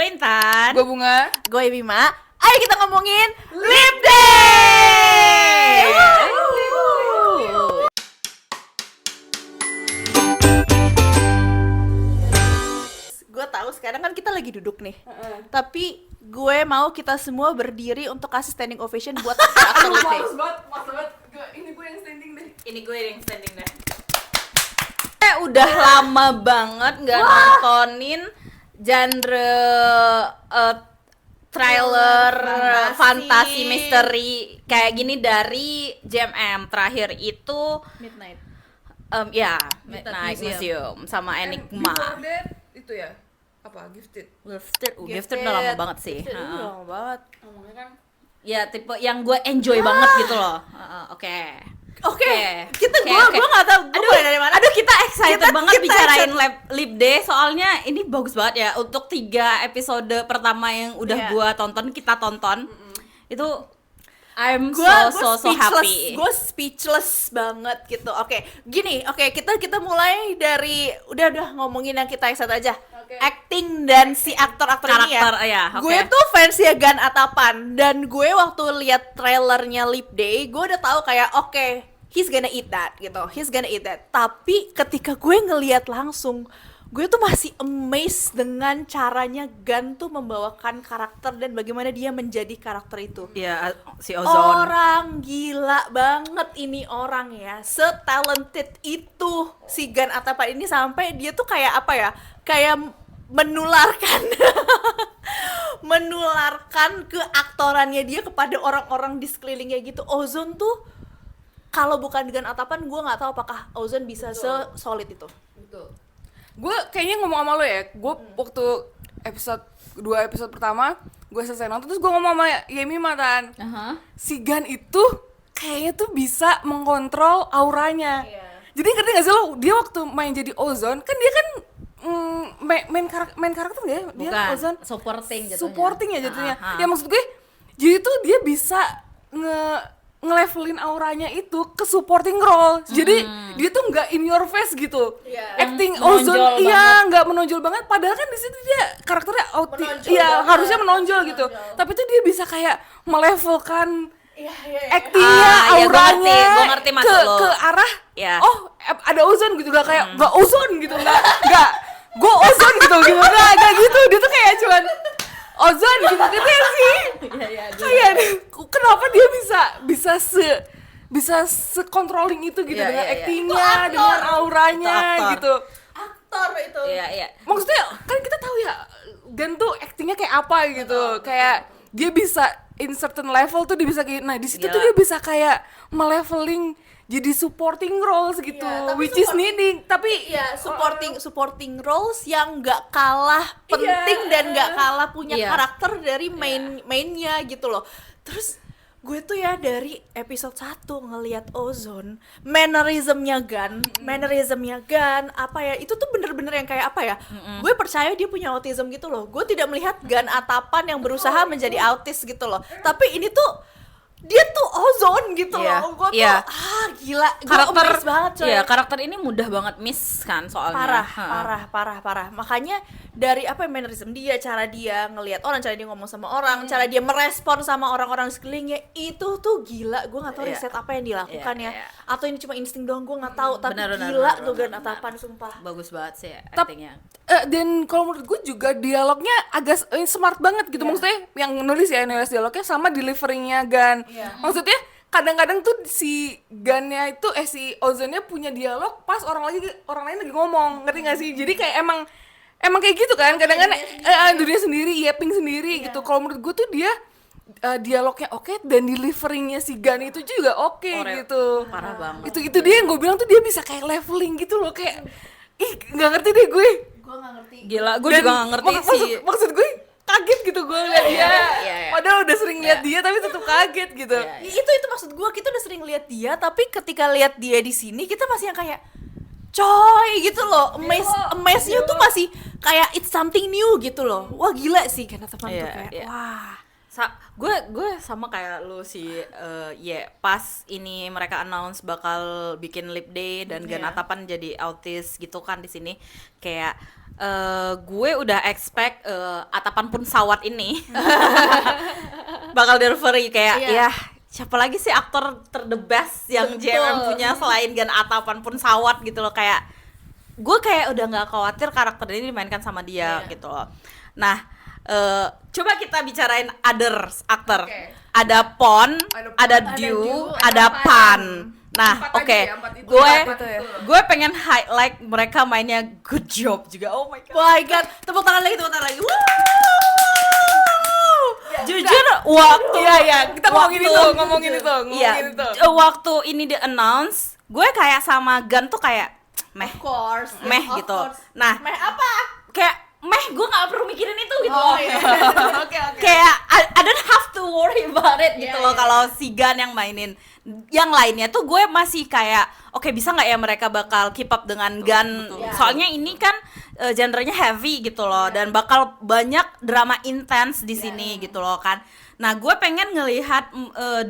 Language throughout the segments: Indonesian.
Intan. Gue Bunga. Gue Bima. Ayo kita ngomongin Lip Day. Gue tahu sekarang kan kita lagi duduk nih. Tapi gue mau kita semua berdiri untuk kasih standing ovation buat aktor Lip Day. Males banget. Ini gue yang standing deh. Ini gue yang standing deh. Udah lama banget nggak nontonin genre trailer fantasi misteri kayak gini dari JMM. Terakhir itu Midnight. Midnight Museum sama Enigma. Before that, itu ya apa Gifted. Gifted udah lama banget sih. Gifted udah lama banget. Ngomongnya kan Ya tipe yang gue enjoy banget gitu loh. Oke. Kita gue nggak tahu gue mulai dari mana. Aduh kita excited banget kita bicarain Lip Day soalnya ini bagus banget ya untuk 3 episode pertama yang udah gue tonton kita tonton itu I'm so happy. Gue speechless banget gitu. Oke, kita mulai dari udah ngomongin yang kita excited aja. Acting dan si aktor-aktor ini ya. Karakter, ya, oke. Gue tuh fans ya Gan Atapan dan gue waktu lihat trailernya Lip Day, gue udah tahu kayak oke, he's gonna eat that gitu. Tapi ketika gue ngelihat langsung, gue tuh masih amazed dengan caranya Gan tuh membawakan karakter dan bagaimana dia menjadi karakter itu. Ya si Ozone. Orang gila banget ini orang ya, se-talented itu si Gan Atapan ini sampai dia tuh kayak apa ya, kayak menularkan ke aktorannya dia kepada orang-orang di sekelilingnya gitu. Ozone tuh kalau bukan Gan Atapan gue nggak tahu apakah Ozone bisa se-solid itu. betul. Gue kayaknya ngomong sama lo ya. Gue waktu dua episode pertama gue selesai nonton terus gue ngomong sama Yemi Matan. Si Gan itu kayaknya tuh bisa mengontrol auranya. Jadi ngerti gak sih lo, dia waktu main jadi Ozone kan dia kan main karakter nggak ya? Dia Bukan, Ozone supporting ya jatuhnya. Ya maksud gue, jadi tuh dia bisa ngelevelin auranya itu ke supporting role. Jadi dia tuh nggak in your face gitu. Acting Ozone nggak menonjol banget. Padahal kan di situ dia karakternya harusnya menonjol gitu. Tapi tuh dia bisa kayak melevelkan actingnya, auranya gue ngerti maksud lo. ke arah ada Ozone gitu, gak kayak gak Ozone gitu, gak gue Ozone gitu gak gitu, dia tuh kayak cuman Ozone gitu ya sih. Kayak kenapa dia bisa se-controlling itu gitu dengan actingnya, dengan auranya gitu. Aktor itu. Maksudnya kan kita tahu ya Gan tuh actingnya kayak apa gitu. Kayak dia bisa in certain level tuh dia bisa kayak, nah di situ tuh dia bisa kayak meleveling jadi supporting roles gitu, which is needing, tapi supporting roles yang nggak kalah penting dan nggak kalah punya karakter dari mainnya gitu loh. Terus gue tuh ya dari episode 1 ngelihat Ozone, mannerismnya Gan, apa ya, itu tuh bener-bener yang kayak apa ya, gue percaya dia punya autism gitu loh. Gue tidak melihat Gan Atapan yang berusaha menjadi autis gitu loh, tapi ini tuh dia tuh Ozone gitu loh. Gue tuh gila, gue amazed banget coy. Karakter ini mudah banget miss kan soalnya. Parah. Makanya dari mannerism dia, cara dia ngelihat orang, cara dia ngomong sama orang, cara dia merespon sama orang-orang sekelilingnya, itu tuh gila. Gue nggak tahu riset apa yang dilakukan atau ini cuma insting doang, gue nggak tahu. Tapi gila tuh Gan Atapan, sumpah. Bagus banget sih actingnya. Dan kalau menurut gue juga dialognya agak smart banget gitu. Maksudnya yang nulis dialognya sama deliverynya Gan. Maksudnya kadang-kadang tuh si Gannya itu si Ozone-nya punya dialog pas orang lain lagi ngomong, ngerti gak sih? Jadi kayak emang kayak gitu kan, kadang-kadang dunia sendiri, yapping sendiri gitu. Kalau menurut gue tuh dia dialognya oke dan deliverynya si Gan itu juga oke gitu. Parah banget. Itu dia yang gue bilang tuh dia bisa kayak leveling gitu loh, kayak nggak ngerti deh gue. Gue nggak ngerti. Gila, gue juga nggak ngerti sih. Maksud gue kaget gitu gue liat dia. Padahal udah sering lihat dia tapi tetap kaget gitu. Itu maksud gue, kita udah sering lihat dia tapi ketika lihat dia di sini kita masih yang kayak coy gitu loh. Amaze-nya tuh masih kayak it's something new gitu loh. Wah gila sih Gan Atapan tuh kayak wah. gue sama kayak lu sih, pas ini mereka announce bakal bikin lip day dan Gan Atapan jadi autis gitu kan di sini, kayak gue udah expect Atapan pun sawat ini bakal delivery kayak ya siapa lagi sih aktor the best yang JMM punya selain Gan Atapan pun sawat gitu loh, kayak gue kayak udah nggak khawatir karakter ini dimainkan sama dia gitu loh. Nah, coba kita bicarain others aktor. Ada Pon, ada Dew, ada Pan. Nah, gue pengen highlight mereka mainnya good job juga. Oh my god. Tepuk tangan lagi. Woo! Jujur waktu kita ngomongin itu. Waktu ini di announce, gue kayak sama Gan tuh kayak meh gitu. Nah, meh apa? Kayak gue nggak perlu mikirin itu gitu loh. Oke. Kayak I don't have to worry about it gitu loh. Kalau si Gan yang mainin, yang lainnya tuh gue masih kayak oke, bisa nggak ya mereka bakal keep up dengan Gan. Soalnya ini kan genrenya heavy gitu loh, dan bakal banyak drama intens di sini gitu loh kan. Nah, gue pengen ngelihat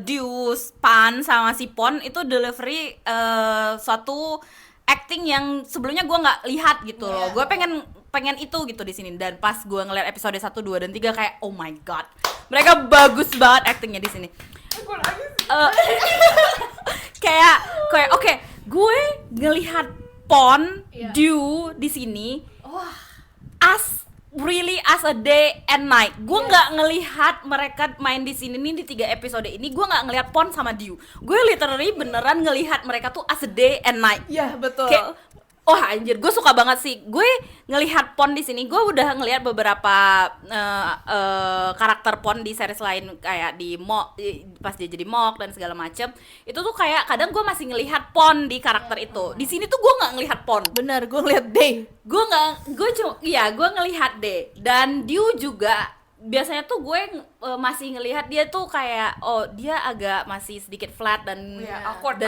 Deus, Pan sama si Pon itu delivery suatu acting yang sebelumnya gue nggak lihat gitu loh. Gue pengen itu gitu di sini, dan pas gue ngeliat episode 1, 2 dan 3 kayak oh my god. Mereka bagus banget actingnya di sini. Kayak oke, gue ngelihat Pon, Dew di sini as a day and night. Gue nggak ngelihat mereka main di sini nih di 3 episode ini. Gue nggak ngelihat Pon sama Dew. Gue literally beneran ngelihat mereka tuh as a day and night. Iya, betul. Kayak, anjir, gue suka banget sih. Gue ngelihat Pon di sini. Gue udah ngelihat beberapa karakter Pon di series lain kayak di Mok, pas dia jadi Mok dan segala macem. Itu tuh kayak kadang gue masih ngelihat Pon di karakter itu. Di sini tuh gue nggak ngelihat Pon. Bener, gue ngeliat Day. Gue ngelihat Day. Dan Dew juga biasanya tuh gue masih ngelihat dia tuh kayak dia agak masih sedikit flat dan awkward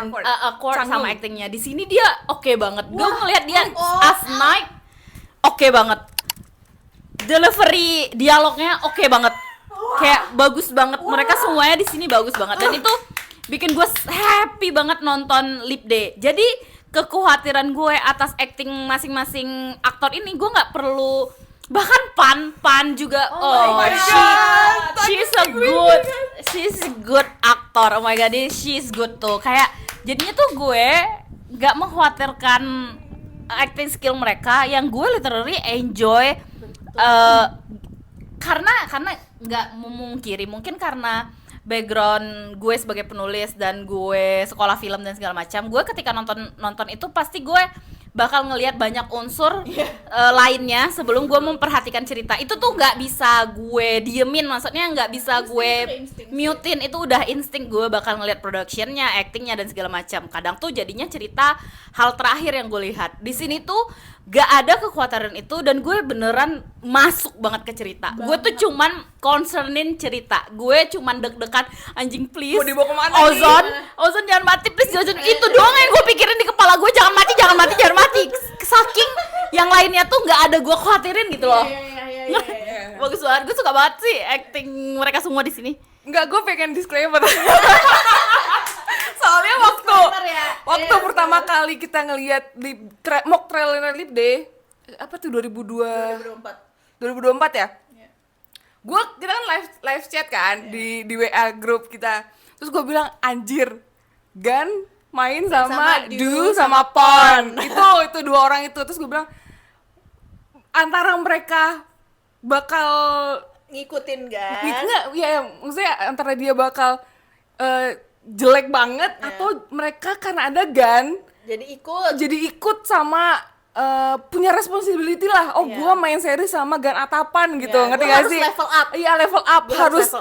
sama actingnya. Di sini dia oke banget. Gue ngelihat dia as night oke banget. Delivery dialognya oke banget. Kayak bagus banget. Mereka semuanya di sini bagus banget, dan itu bikin gue happy banget nonton Lip Day. Jadi kekhawatiran gue atas acting masing-masing aktor ini gue nggak perlu. Bahkan Pan juga she's a good actor. Oh my god, she's good tuh. Kayak jadinya tuh gue nggak mengkhawatirkan acting skill mereka, yang gue literally enjoy. Karena nggak memungkiri, mungkin karena background gue sebagai penulis dan gue sekolah film dan segala macam, gue ketika nonton itu pasti gue bakal ngelihat banyak unsur lainnya sebelum gue memperhatikan cerita. Itu tuh nggak bisa gue diemin, maksudnya nggak bisa gue mutein. Itu udah insting gue bakal ngelihat productionnya, actingnya dan segala macam. Kadang tuh jadinya cerita hal terakhir yang gue lihat. Di sini tuh gak ada kekhawatiran itu, dan gue beneran masuk banget ke cerita. Gue tuh cuman concernin cerita. Gue cuman deg-degan, anjing please, mau dibawa kemana Ozon jangan mati please, Ozon. Itu doang yang gue pikirin di kepala gue, jangan mati. Saking yang lainnya tuh gak ada gue khawatirin gitu loh. Bagus banget, gue suka banget sih acting mereka semua di sini. Enggak, gue pengen disclaimer. Soalnya waktu pertama kali kita ngelihat mock trailer Lip Day, apa tuh 2024 ya? Kita kan live chat kan di WA grup kita. Terus gue bilang, anjir, Gan main sama Dew sama Pon. Itu 2 orang itu. Terus gue bilang, antara mereka bakal ngikutin kan? Enggak, ya maksudnya antara dia bakal jelek banget atau mereka karena ada Gan jadi ikut sama punya responsibility lah. Gua main series sama Gan Atapan gitu, ngerti gak sih? Level up. Iya, level up, harus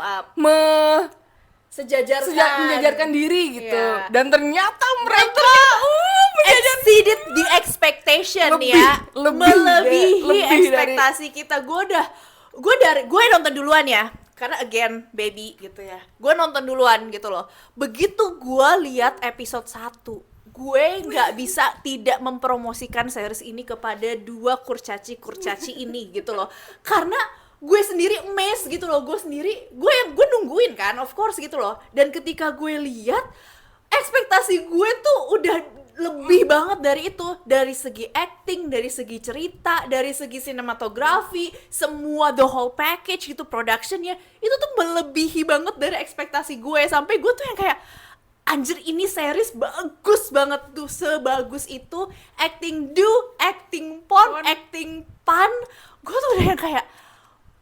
menjajarkan diri gitu. Dan ternyata mereka exceeded the expectation, melebihi ekspektasi kita. Gue nonton duluan ya, karena again baby gitu ya, gue nonton duluan gitu loh. Begitu gue lihat episode 1, gue nggak bisa tidak mempromosikan series ini kepada 2 kurcaci ini gitu loh, karena gue sendiri amazed gitu loh, gue nungguin kan, of course gitu loh. Dan ketika gue lihat, ekspektasi gue tuh udah lebih banget dari itu, dari segi acting, dari segi cerita, dari segi sinematografi, semua the whole package gitu, productionnya itu tuh melebihi banget dari ekspektasi gue. Sampai gue tuh yang kayak, anjir ini series bagus banget tuh, sebagus itu, acting acting acting pan, gue tuh udah yang kayak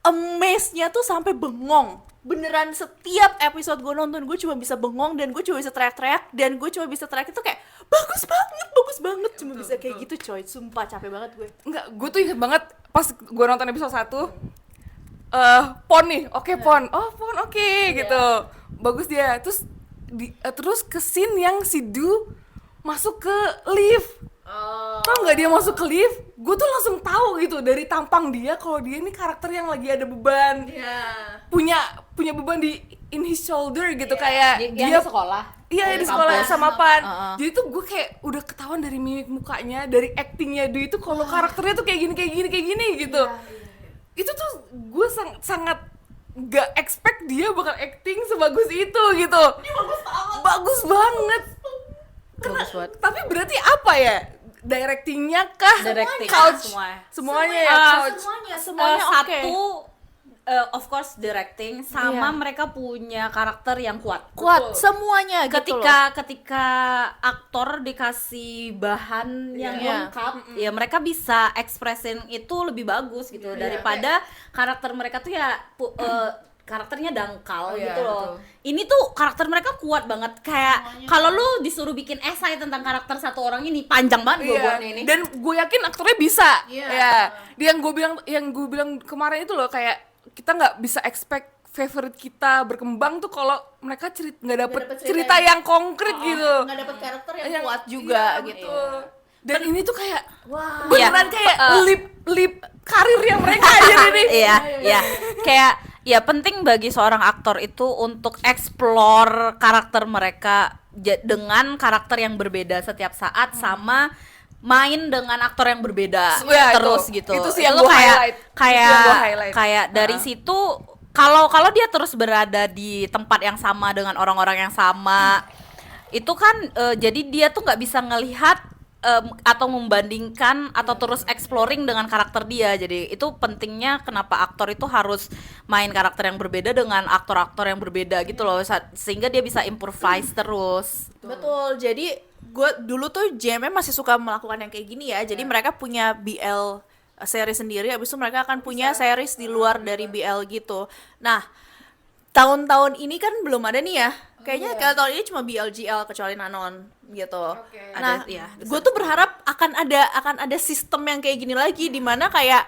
amaze-nya tuh sampai bengong. Beneran setiap episode gue nonton, gue cuma bisa bengong dan gue cuma bisa teriak-teriak, dan gue cuma bisa teriak itu kayak bagus banget, cuma bisa kayak gitu coy, sumpah capek banget gue. Enggak, gue tuh inget banget pas gue nonton episode 1 Pon nih, Pon, Pon oke, gitu, bagus dia. Terus ke scene yang si Du masuk ke lift. Tau nggak dia masuk ke lift? Gue tuh langsung tahu gitu dari tampang dia kalau dia ini karakter yang lagi ada beban, punya beban di in his shoulder gitu, kayak dia sekolah. Iya, di sekolah sama Pan. Jadi tuh gue kayak udah ketahuan dari mimik mukanya, dari actingnya dia itu kalau karakternya tuh kayak gini gitu. Itu tuh gue sangat gak expect dia bakal acting sebagus itu gitu. Dia bagus banget. Tapi berarti apa ya? Directingnya kah? Directing, Couch? Semuanya ya, couch. Semuanya oke. Satu, of course directing, sama mereka punya karakter yang kuat. Kuat semuanya gitu loh. Ketika aktor dikasih bahan yang lengkap, ya mereka bisa ekspresin itu lebih bagus gitu daripada karakter mereka tuh ya karakternya dangkal gitu loh. Betul. Ini tuh karakter mereka kuat banget, kayak kalau lu disuruh bikin esai tentang karakter satu orang ini panjang banget gue buatnya ini. Dan gue yakin aktornya bisa. Dia yang gue bilang kemarin itu loh, kayak kita nggak bisa expect favorite kita berkembang tuh kalau mereka nggak dapet cerita yang konkret gitu, nggak dapet karakter yang kuat juga gitu. Dan ini tuh kayak beneran kayak lip karir yang mereka aja ini. Kayak penting bagi seorang aktor itu untuk explore karakter mereka dengan karakter yang berbeda setiap saat, sama main dengan aktor yang berbeda terus gitu. Itu sih yang gue highlight. Kayak dari situ kalau dia terus berada di tempat yang sama dengan orang-orang yang sama, itu kan jadi dia tuh nggak bisa ngelihat atau membandingkan atau terus exploring dengan karakter dia. Jadi itu pentingnya kenapa aktor itu harus main karakter yang berbeda dengan aktor-aktor yang berbeda gitu loh, sehingga dia bisa improvise terus. Betul. Jadi gue dulu tuh JMM masih suka melakukan yang kayak gini ya. Jadi mereka punya BL series sendiri, habis itu mereka akan punya series di luar dari BL gitu. Nah, tahun-tahun ini kan belum ada nih ya. Kayaknya kalau tahun ini cuma BLGL kecuali Nanon gitu. Nah, gue tuh berharap akan ada sistem yang kayak gini lagi, di mana kayak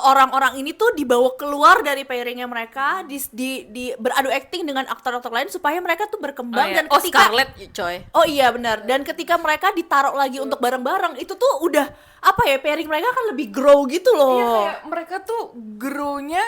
orang-orang ini tuh dibawa keluar dari pairingnya mereka, di beradu acting dengan aktor-aktor lain supaya mereka tuh berkembang. Dan ketika Scarlett coy. Oh iya benar. Dan ketika mereka ditaruh lagi untuk bareng-bareng, itu tuh udah pairing mereka akan lebih grow gitu loh. Iya, kayak mereka tuh grow-nya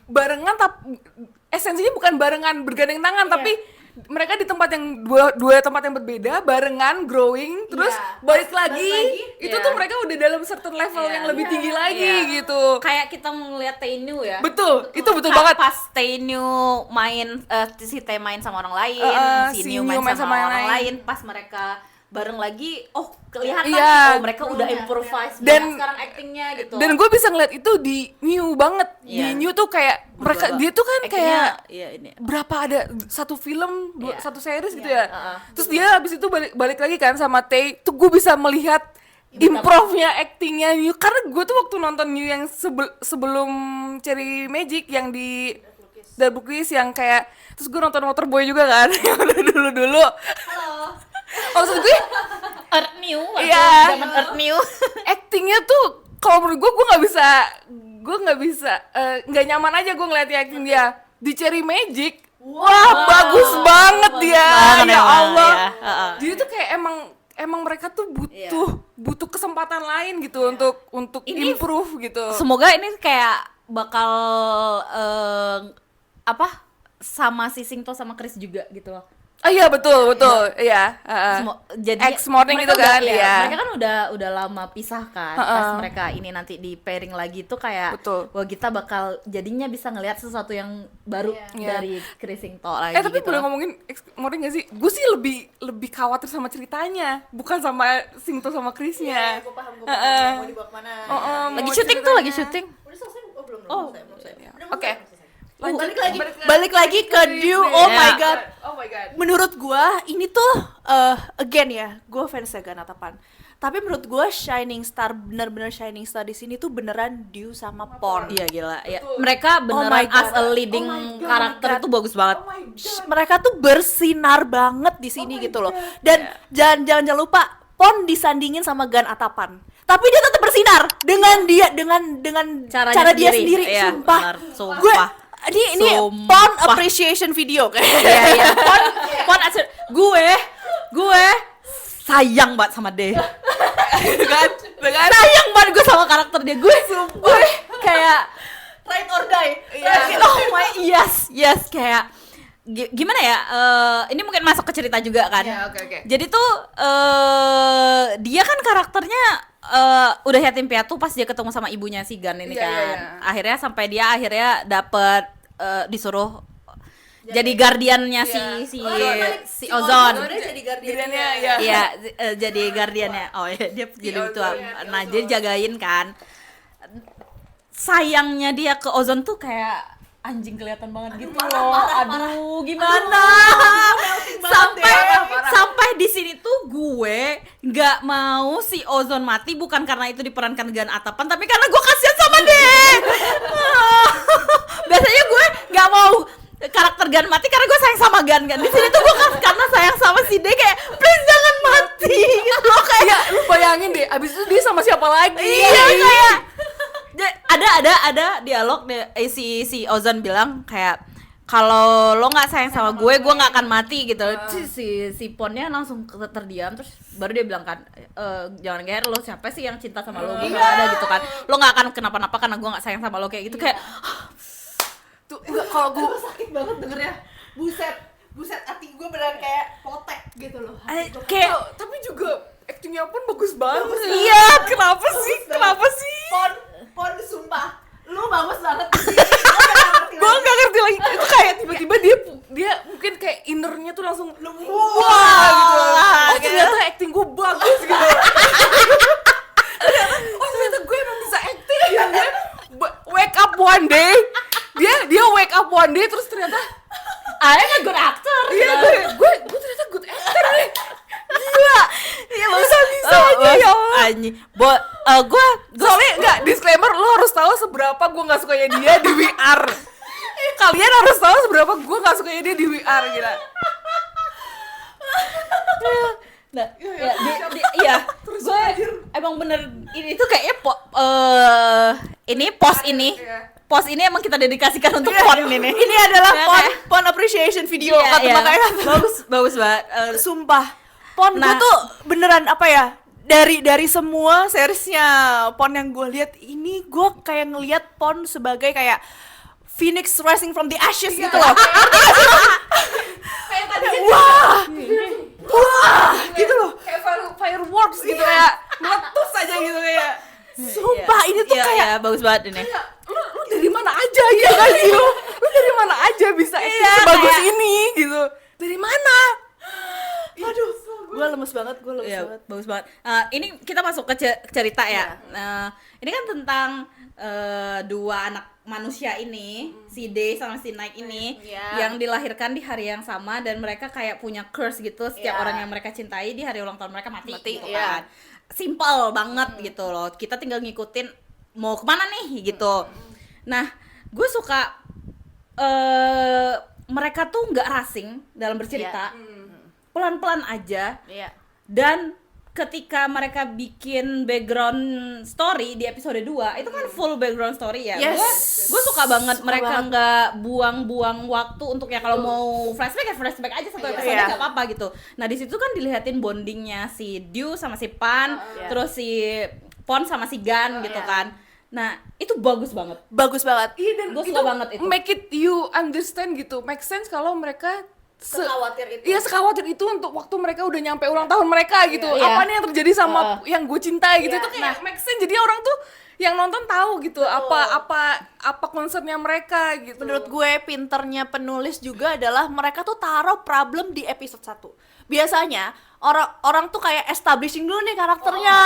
barengan, tapi esensinya bukan barengan bergandeng tangan, tapi mereka di tempat yang dua tempat yang berbeda barengan growing, terus balik lagi itu tuh mereka udah dalam certain level yang lebih tinggi lagi gitu. Kayak kita ngeliat Tainu ya. Betul. Itu betul banget. Pas Tainu main si Tae main sama orang lain, si New main sama orang lain, pas mereka bareng lagi, kelihatan mereka udah improvise dan sekarang actingnya gitu. Dan gue bisa ngeliat itu di New banget. Di New tuh kayak mereka, dia tuh kan kayak berapa ada satu film, satu series gitu ya. Terus dia habis itu balik lagi kan sama Tae. Tuh gue bisa melihat improve-nya actingnya New, karena gue tuh waktu nonton New yang sebelum Cherry Magic yang di Dark Bookies yang kayak, terus gue nonton Waterboy juga kan yang udah dulu. Halo. Maksud gue Earth New, zaman Earth New. Actingnya tuh kalau menurut gue nggak bisa nggak nyaman aja gue ngeliatnya acting dia di Cherry Magic. Wah, bagus banget dia, ya Allah. Jadi tuh kayak emang mereka tuh butuh kesempatan lain gitu untuk ini, improve gitu. Semoga ini kayak bakal sama si Singto sama Chris juga gitu loh. Oh iya betul iya. Jadi X morning mereka itu kan, udah, ya. mereka kan udah lama pisah kan. Pas mereka ini nanti di pairing lagi tuh kayak Betul. wah kita bakal jadinya bisa ngelihat sesuatu yang baru Iya. dari Chris Singto lagi Tapi gitu boleh loh. ngomongin X morning gak sih? Gue sih lebih khawatir sama ceritanya, bukan sama Singto sama Chrisnya. Gue paham Heeh. mau dibawa kemana. Lagi mau syuting tuh, lagi ceritanya. syuting. Udah selesai? Oh belum Oh. selesai. Oke. Balik lagi ke Dew. Oh my Ya. god. Oh my god. Menurut gua ini tuh again ya, gua fansnya Gan Atapan. Tapi menurut gua shining star, bener-bener shining star di sini tuh beneran Dew sama Pon. Iya gila. Ya, Betul. mereka beneran my God. as a leading Oh my God. karakter itu bagus banget. Oh my god. Mereka tuh bersinar banget di sini Oh my gitu loh. God. Dan jangan lupa Pon disandingin sama Gan Atapan. Tapi dia tetap bersinar dengan Caranya cara dia sendiri. sendiri. Iya, Sumpah. benar, sumpah. Gue ini Sumpah. Pon appreciation video kayak. Iya. Pon gue sayang banget sama dia. Kan? Sayang banget gue sama karakter dia. Gue kayak Ride or die. oh my yes kayak gimana ya, ini mungkin masuk ke cerita juga kan. Ya, oke. Jadi tuh dia kan karakternya udah yatim piatu pas dia ketemu sama ibunya si Gan ini Iya, kan. iya. Akhirnya sampai dia dapet disuruh jadi guardiannya si Ozon. Dia jadi Guardiannya, guardiannya. ya. Iya, jadi guardiannya. Oh iya, dia jadi itu. Ozon. Nah, jadi jagain kan. Sayangnya dia ke Ozon tuh kayak anjing kelihatan banget gitu loh. Aduh, gimana? Sampai di sini tuh gue nggak mau si Ozon mati bukan karena itu diperankan Gan Atapan, tapi karena gue kasihan sama dia. Biasanya gue nggak mau karakter Gan mati karena gue sayang sama Gan kan. Di sini tuh gue karena sayang sama si D kayak please jangan mati gitu loh kayak. Ya, lu bayangin deh, abis itu dia sama siapa lagi? Iya kayak ada dialog si Ozon bilang kayak kalau lo nggak sayang sama gue nggak akan mati gitu. Si Ponnya langsung terdiam terus baru dia bilang kan jangan geer, lo siapa sih yang cinta sama lo, gue nggak ada gitu kan, lo nggak akan kenapa-napa karena gue nggak sayang sama lo kayak gitu kayak Tuh, enggak, kalau gue Sakit banget dengernya. Buset hati gue beneran kayak potek gitu loh. kayak tapi juga actingnya pun bagus banget. iya kenapa sih Pon sumpah. Lu bagus banget di sini. Gue nggak ngerti lagi, itu kayak tiba-tiba dia mungkin kayak innernya tuh langsung wah gitu. Oh ternyata acting gue bagus gitu. Oh ternyata gue emang bisa acting ya. Dia wake up one day, dia wake up one day terus ternyata I'm a good actor. iya gue ternyata good actor nih. Gila. Iya Bisa-bisanya ya Allah. anjing gue Soalnya enggak, disclaimer, lo harus tahu seberapa gue gak sukanya dia di WR. Kalian harus tahu seberapa gue gak sukanya dia di WR, gila. nah iya gue emang bener ini tuh kayaknya ini post ini emang kita dedikasikan untuk Pon ini. Ini adalah Ya, Pon appreciation video Iya, kata iya. makanya bagus banget. sumpah. Pon gue Nah. tuh beneran apa ya? Dari semua seriesnya Pon yang gue lihat ini, gue kayak ngelihat Pon sebagai kayak Phoenix rising from the ashes gitu loh. Kayak tadi Wah, gitu loh. kayak fireworks gitu ya, meletus aja gitu kayak. Sumpah ini tuh kayak iya, bagus banget ini. Kayak lu dari mana aja ya kan sih lu dari mana aja bisa acting Iya, sebagus kayak- ini gitu, dari mana? aduh, gue lemes banget, Iya, bagus banget. Ini kita masuk ke cerita ya. Ini kan tentang dua anak manusia ini, si Day sama si Night ini, Iya. yang dilahirkan di hari yang sama dan mereka kayak punya curse gitu. Setiap Iya. orang yang mereka cintai di hari ulang tahun mereka mati gitu iya. kan. Simple banget gitu loh. Kita tinggal ngikutin mau kemana nih gitu. Nah, gue suka mereka tuh nggak racing dalam bercerita. Pelan-pelan aja. Iya. Dan ketika mereka bikin background story di episode 2 itu kan full background story ya. Yes. Gue suka banget Suka mereka banget. nggak buang-buang waktu untuk ya kalau mau flashback ya flashback aja satu episode Iya. nggak apa-apa gitu. Nah di situ kan dilihatin bondingnya si Dew sama si Pan, Iya. terus si Pon sama si Gan gitu Iya. kan. Nah itu bagus banget. Bagus banget. Iya, dan Gua itu suka banget itu. make it you understand gitu, make sense kalau mereka Sekhawatir itu. Iya, sekhawatir itu untuk waktu mereka udah nyampe ulang tahun mereka gitu. Iya. Apa nih yang terjadi sama yang gue cintai gitu. Iya. Itu kayak make sense. Jadi orang tuh yang nonton tahu gitu apa concernnya mereka gitu. Menurut gue pinternya penulis juga adalah mereka tuh taruh problem di episode 1. Biasanya orang tuh kayak establishing dulu nih karakternya,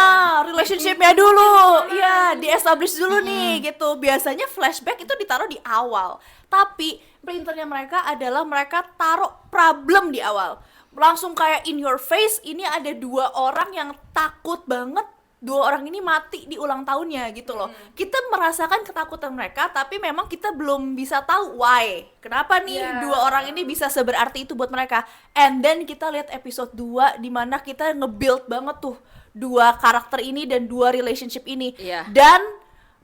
relationship-nya dulu. Iya, di-establish dulu nih gitu. Biasanya flashback itu ditaruh di awal. Tapi pinternya mereka adalah mereka taruh problem di awal. Langsung kayak in your face, ini ada 2 orang yang takut banget 2 orang ini mati di ulang tahunnya gitu loh. Kita merasakan ketakutan mereka, tapi memang kita belum bisa tahu why. Kenapa nih 2 orang ini bisa seberarti itu buat mereka. And then kita lihat episode 2 di mana kita nge-build banget tuh 2 karakter ini dan 2 relationship ini. Dan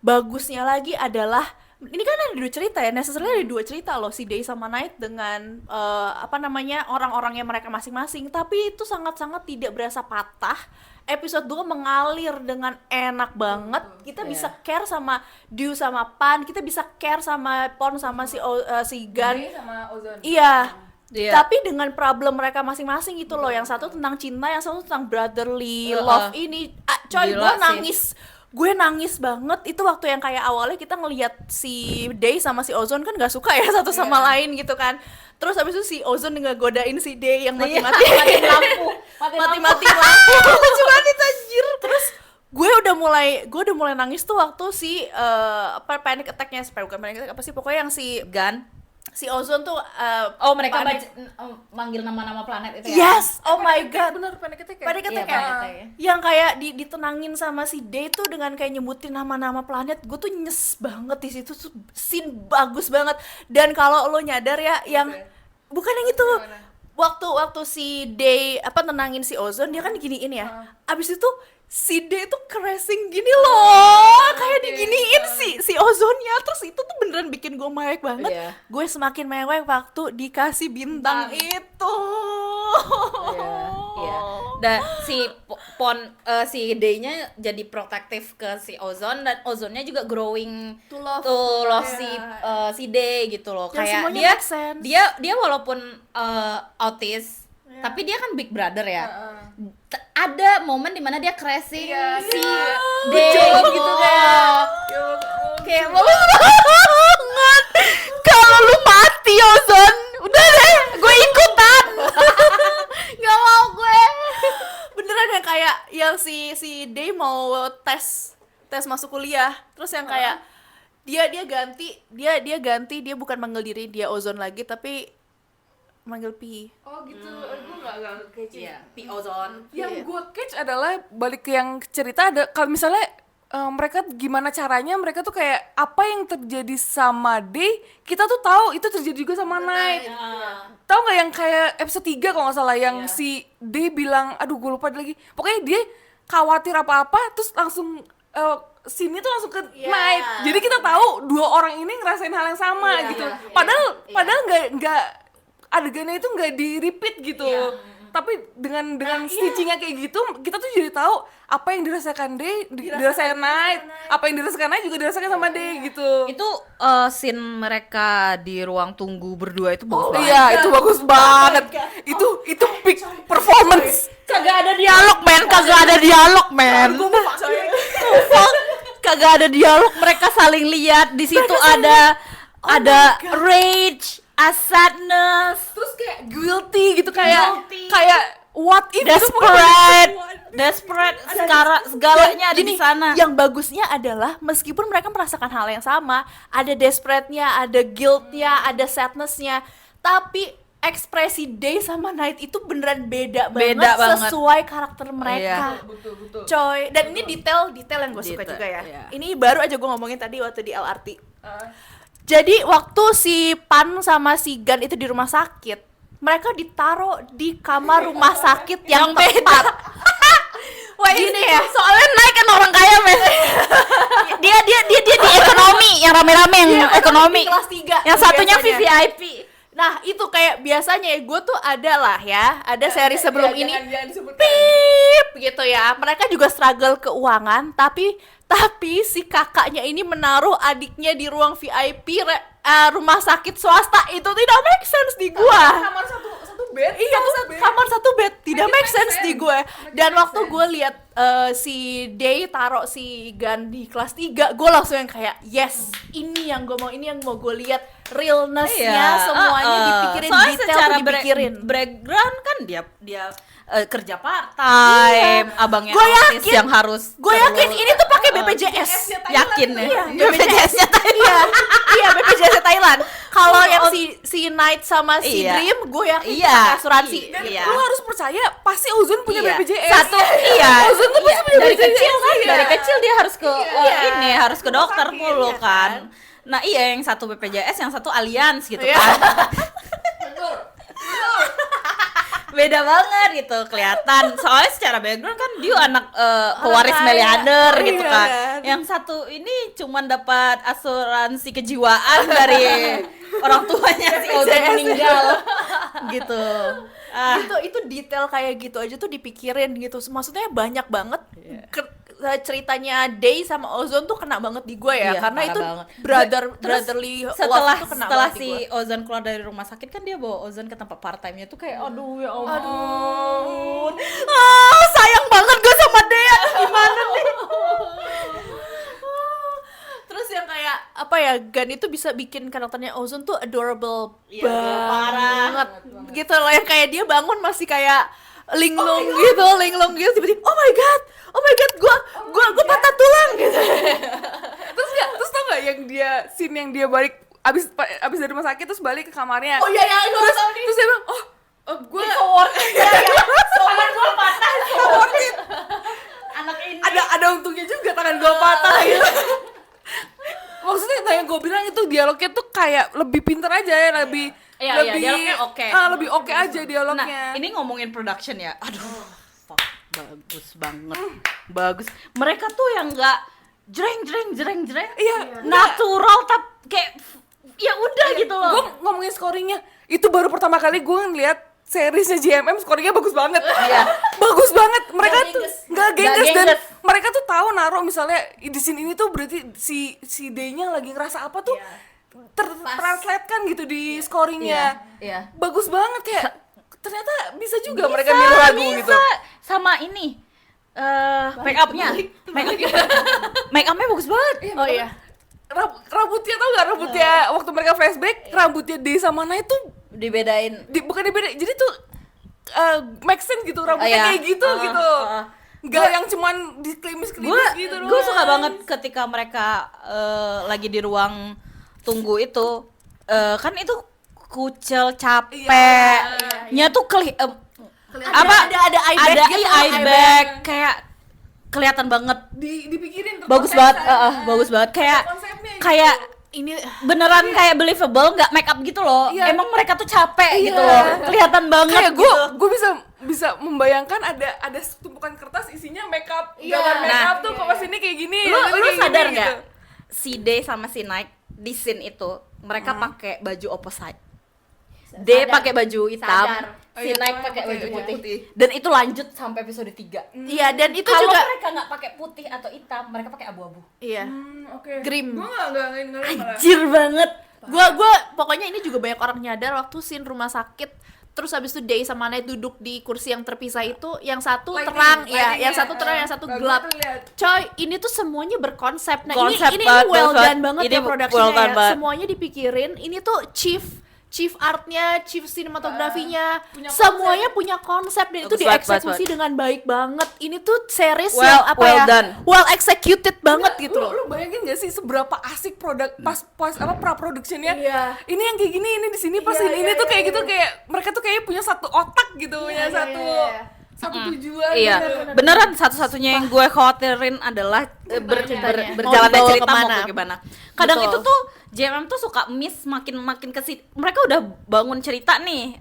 bagusnya lagi adalah ini kan ada 2 cerita ya, necessarily ada 2 cerita loh, si Day sama Night dengan orang-orangnya mereka masing-masing, tapi itu sangat-sangat tidak berasa patah. Episode 2 mengalir dengan enak banget. Kita bisa care sama Dew sama Pan, kita bisa care sama Pon sama si Gun sama Ozon. Iya. Tapi dengan problem mereka masing-masing gitu loh. Yang satu tentang cinta, yang satu tentang brotherly love ini. Coy, gue nangis banget itu waktu yang kayak awalnya kita ngelihat si Day sama si Ozon kan gak suka ya satu sama lain gitu kan. Terus habis itu si Ozon ngegodain si Day yang mati-mati lampu. Mati-mati lampu. Lucu banget anjir. Terus gue udah mulai nangis tuh waktu si panic attack-nya, bukan panic attack apa sih, pokoknya yang si Gun. Si Ozon tuh mereka manggil nama-nama planet itu ya. Yes, oh my god. Bener, panic attack ya? Panic attack Iya, ya? Panic Attack ya. Yang kayak ditenangin sama si Day tuh dengan kayak nyebutin nama-nama planet. Gue tuh nyes banget di situ tuh, scene bagus banget. Dan kalau lo nyadar ya, yang bukan yang itu. Waktu si Day tenangin si Ozon, dia kan diginiin ya. Abis itu si Day tuh crashing gini loh, kayak diginiin si Ozonnya. Terus itu tuh beneran bikin gue mewek banget. Gue semakin mewek waktu dikasih bintang itu. Iya. Dan si Day-nya jadi protektif ke si Ozon, dan Ozonnya juga growing To love. si Day gitu loh. Yang Kayak semuanya make sense. dia walaupun autis, tapi dia kan big brother ya. Ada momen dimana dia crashing si Day gitu kayak banget. Kalau lu mati Ozon, udah deh, gue ikutan. Gak mau gue. Beneran yang kayak yang si Day mau tes masuk kuliah, terus yang kayak dia ganti dia bukan manggil diri dia Ozon lagi, tapi manggil Pi. Oh gitu, gue gak catch. Iya, Pi Ozon. Yang gue catch adalah balik ke yang cerita ada, kalau misalnya mereka gimana caranya mereka tuh kayak apa yang terjadi sama Day, kita tuh tahu itu terjadi juga sama Night. Tahu nggak yang kayak episode 3 kalau nggak salah yang si Day bilang, aduh gue lupa lagi. Pokoknya dia khawatir apa-apa terus langsung sini tuh langsung ke Night. Jadi kita tahu 2 orang ini ngerasain hal yang sama gitu. Padahal nggak adegannya itu nggak di repeat gitu. Tapi dengan stitchingnya kayak gitu, kita tuh jadi tahu apa yang dirasakan Day, dirasakan Night, apa yang dirasakan Night juga dirasakan sama Day gitu. Itu scene mereka di ruang tunggu berdua itu bagus banget. Iya, itu bagus banget. Itu big performance. Kagak ada dialog, men. Kagak ada dialog, mereka saling lihat. Di situ ada rage, sadness, Terus kayak guilty gitu, kayak what if desperate, segalanya ada di sana. Yang bagusnya adalah meskipun mereka merasakan hal yang sama, ada desperate-nya, ada guilt-nya, ada sadness-nya, tapi ekspresi Day sama Night itu beneran beda banget sesuai karakter mereka. Betul. Coy, dan ini detail yang gue suka juga ya. Ini baru aja gue ngomongin tadi waktu di LRT. Jadi waktu si Pan sama si Gun itu di rumah sakit, mereka ditaruh di kamar rumah sakit yang tepat. Wah, Gini ya, soalnya Night kan orang kaya, men. dia di ekonomi, yang rame-rame yang ekonomi. Kelas 3. Yang satunya VVIP. Nah, itu kayak biasanya ya, gue tuh ada seri sebelum ini. Jangan disebutkan. Pip gitu ya. Mereka juga struggle keuangan, tapi si kakaknya ini menaruh adiknya di ruang VIP rumah sakit swasta. Itu tidak make sense di gua. bed. Iya, kamar satu bed. Tidak make sense di gue. Dan waktu gue lihat si Day taruh si Gun di kelas 3, gue langsung yang kayak yes, ini yang gue mau, ini yang mau gue lihat, realness-nya semuanya dipikirin, soalnya detail secara tuh dipikirin. background kan dia kerja part time, abangnya Gua artis yakin- yang harus Gue yakin ini tuh pakai BPJS. yakin ya. Iya, BPJS-nya Iya, iya BPJS Thailand. Kalau yang si Night sama si Iya. Dream, gue yakin Iya. pakai asuransi. Dan Iya. lu harus percaya pasti Ozon punya Iya. BPJS. Satu, iya. Ozon tuh pasti punya Dari BPJS. kecil kan, Iya. dari kecil dia harus ke ini, harus ke dokter sakit, mulu iya kan. kan? Nah, iya yang satu BPJS, yang satu Allianz gitu Iya. kan. Beda banget gitu kelihatan. Soalnya secara background kan dia anak pewaris kaya. miliarder gitu Iya kan. kan. Yang satu ini cuman dapat asuransi kejiwaan dari orang tuanya si Ozon meninggal gitu. Itu detail kayak gitu aja tuh dipikirin gitu. Maksudnya banyak banget. Ceritanya Day sama Ozon tuh kena banget di gue ya, Iya, karena parah itu banget. brotherly setelah love itu kena setelah banget si di gue. Ozon keluar dari rumah sakit kan dia bawa Ozon ke tempat part time-nya tuh kayak aduh ya ampun. Sayang banget gue sama dia. Gimana nih? Terus yang kayak apa ya, Gun itu bisa bikin karakternya Ozon tuh adorable Iya, banget gitu loh, yang kayak dia bangun masih kayak linglung gitu tiba-tiba oh my god gua patah tulang gitu. Terus tau gak yang dia scene yang dia balik abis dari rumah sakit terus balik ke kamarnya. Oh iya ya, itu Terus dia bilang, gue tangan gua patah. Anak ini ada untungnya juga tangan gue patah gitu. Maksudnya yang gue bilang itu dialognya tuh kayak lebih pinter aja ya, lebih Iya, dialognya oke. Lebih oke aja dialognya. Nah, ini ngomongin production ya. Aduh, fuck, bagus banget. Bagus. Mereka tuh yang enggak jreng. Iya, Natural tapi kayak ya udah gitu loh. Gue ngomongin scoringnya, itu baru pertama kali gue ngeliat seriesnya JMM scoringnya bagus banget. Iya. Bagus banget. Mereka tuh nggak gengges dan gengges. mereka tuh tahu naruh misalnya di scene ini tuh berarti si D-nya lagi ngerasa apa tuh translate kan gitu di scoringnya. Iya. Bagus banget kayak ternyata bisa juga mereka milih lagu gitu. Sama ini make upnya bagus banget. Oh iya. Rambutnya tau gak rambutnya waktu mereka flashback rambutnya D sama Night tuh Dibedain. bukan dibedain, jadi tuh make sense gitu rambutnya Iya. kayak gitu gitu. Nggak yang cuman diklimis-klimis gitu doang. Gue suka banget ketika mereka lagi di ruang tunggu itu, kan itu kucel capeknya tuh ada eye bag gitu, eye bag kayak kelihatan banget. Dipikirin Bagus banget, bagus banget kayak ini beneran kayak believable, nggak make up gitu loh. Iya. Emang mereka tuh capek Iya. gitu loh, kelihatan banget kayak gitu. gue bisa membayangkan ada tumpukan kertas isinya makeup, Iya. gambar makeup Nah. tuh kok sini kayak gini. Lu kayak gini, sadar gitu. nggak si Day sama si Night di scene itu mereka pakai baju opposite. Day pakai baju hitam, Sadar. si iya, Night Night pakai baju pakai putih. Dan itu lanjut sampai episode 3. iya, dan itu Kalau juga mereka nggak pakai putih atau hitam, mereka pakai abu-abu. iya. Oke. Grim. Gue nggak malah. Anjir banget. Gua pokoknya ini juga banyak orang nyadar waktu scene rumah sakit, terus habis itu Day sama Night duduk di kursi yang terpisah itu, yang satu terang ya, yang satu terang, yang satu gelap. Coy, ini tuh semuanya berkonsep. Nah, Konsep ini banget, well banget. done banget Ini ya well production-nya done ya. banget. Semuanya dipikirin. Ini tuh chief artnya, chief sinematografinya, punya semuanya punya konsep dan itu Bagus banget, dieksekusi dengan baik banget. Ini tuh series Well- yang apa well ya? done. Well executed banget gitu loh. Lu bayangin gak sih seberapa asik produk pas pra productionnya? Iya. Ini yang kayak gini, ini di sini pas ini tuh kayak gitu kayak mereka tuh kayaknya punya satu otak gitu, punya satu tujuan. Iya, gitu. beneran satu-satunya yang gue khawatirin adalah ceritanya. berjalannya Mau dibawa cerita mau kemana. ke gimana. Kadang Betul. itu tuh JMM tuh suka miss makin ke mereka udah bangun cerita nih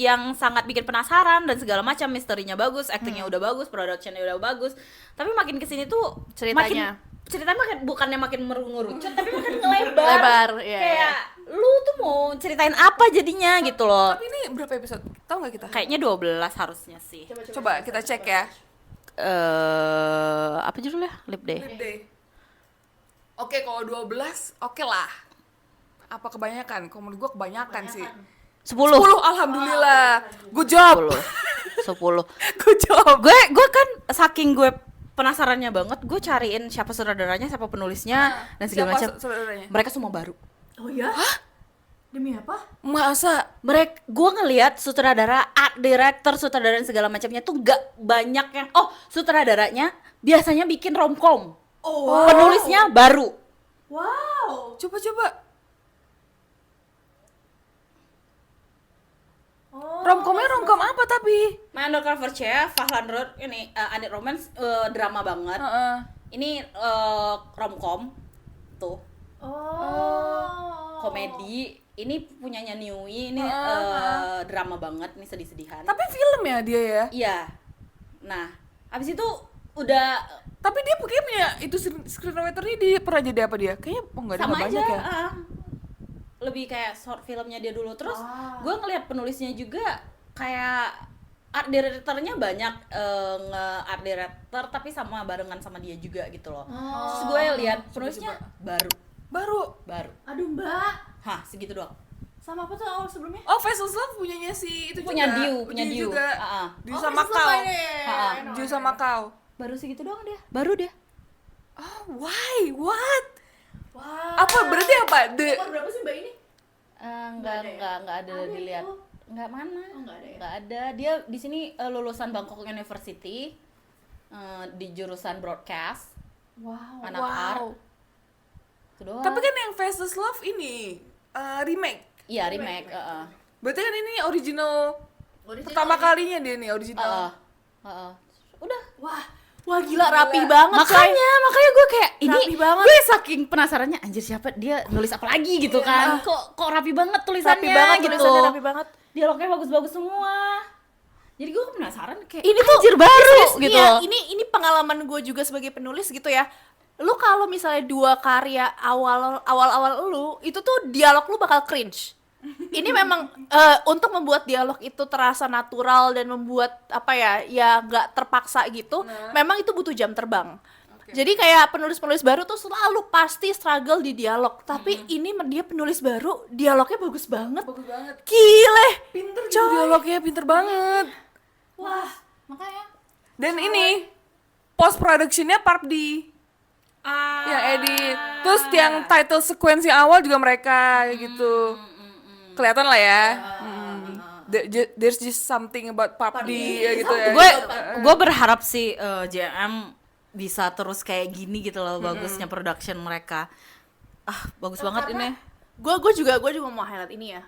yang sangat bikin penasaran dan segala macam, misterinya bagus, actingnya udah bagus, productionnya udah bagus. Tapi makin kesini tuh Ceritanya. ceritanya bukannya makin mengerucut tapi makin ngelebar. Lebar, iya, Kayak lu tuh mau ceritain apa jadinya gitu loh. Tapi ini berapa episode? Tahu nggak kita? Kayaknya 12 harusnya sih. Coba kita cek ya. Apa judulnya? Lip Day. Lip Day. Oke, kalau 12 oke lah. Apa kebanyakan? Kalau menurut gue kebanyakan sih. 10. 10, alhamdulillah. Good job. 10. Good job. Gue kan saking gue penasarannya banget, gue cariin siapa sutradaranya, siapa penulisnya dan segala macam. Saudaranya? Mereka semua baru. Oh ya? Demi apa? Masa? Gue ngelihat sutradara, art director, sutradara dan segala macamnya tuh gak banyak yang sutradaranya biasanya bikin romcom. Oh, Penulisnya baru. wow. Coba. Oh, Romcomnya romcom apa tapi? My Undercover Chef, Fahlan Road, ini Undead Romance, drama banget. Heeh. Ini romcom tuh, Oh. komedi. Ini punyanya Newey, ini drama banget, ini sedih-sedihan. Tapi film ya dia ya? Iya. Nah, abis itu udah Tapi dia punya itu screenwriter-nya dia pernah jadi apa dia? Kayaknya enggak sama aja. banyak ya. Lebih kayak short filmnya dia dulu. Terus gue ngeliat penulisnya juga kayak art director-nya banyak, nge-art director tapi sama barengan sama dia juga gitu loh. Terus gue lihat penulisnya baru. Aduh, Mbak. Hah, segitu doang. Sama apa tuh awal sebelumnya? Oh, Vessels Love punyanya si itu Punya juga. punya Diu. juga. Diu sama Vessels kau. Love ini. Diu sama kau. Baru segitu doang dia. Baru dia. Oh, why? What? Wah. Apa berarti apa? Umur berapa sih Mbak ini? Enggak ada dilihat. itu. Enggak mana? Oh, nggak ada ya? Nggak ada. Dia di sini lulusan Bangkok University, di jurusan broadcast, Wow. anak art. Itu doang. Tapi kan yang Vessels Love ini remake. iya remake. Berarti kan ini original Original pertama ini. kalinya dia nih original. Udah. Wah gila rapi banget Makanya gue kayak ini Rapi banget. gue saking penasarannya anjir siapa dia nulis apa lagi gitu kan. Kok rapi banget tulisannya Rapi banget gitu. tulisannya, rapi banget. Dialognya bagus-bagus semua. Jadi gue penasaran kayak Ini tuh anjir baru serius, gitu. iya, ini pengalaman gue juga sebagai penulis gitu ya. Lu kalau misalnya dua karya awal lu itu tuh dialog lu bakal cringe. Ini memang untuk membuat dialog itu terasa natural dan membuat apa ya nggak terpaksa gitu. Memang itu butuh jam terbang. Jadi kayak penulis-penulis baru tuh selalu pasti struggle di dialog. Tapi ini dia penulis baru, dialognya bagus banget. Bagus banget. Gile. Pinter gitu dialognya, pinter banget. Wah, makanya Dan ini post productionnya Parp D yang edit. Terus yang title sequence yang awal juga mereka gitu. Kelihatan lah ya. There's just something about Parp D ya gitu ya. gue berharap sih JM bisa terus kayak gini gitu loh, bagusnya production mereka. Bagus banget ini. Gue juga mau highlight ini ya.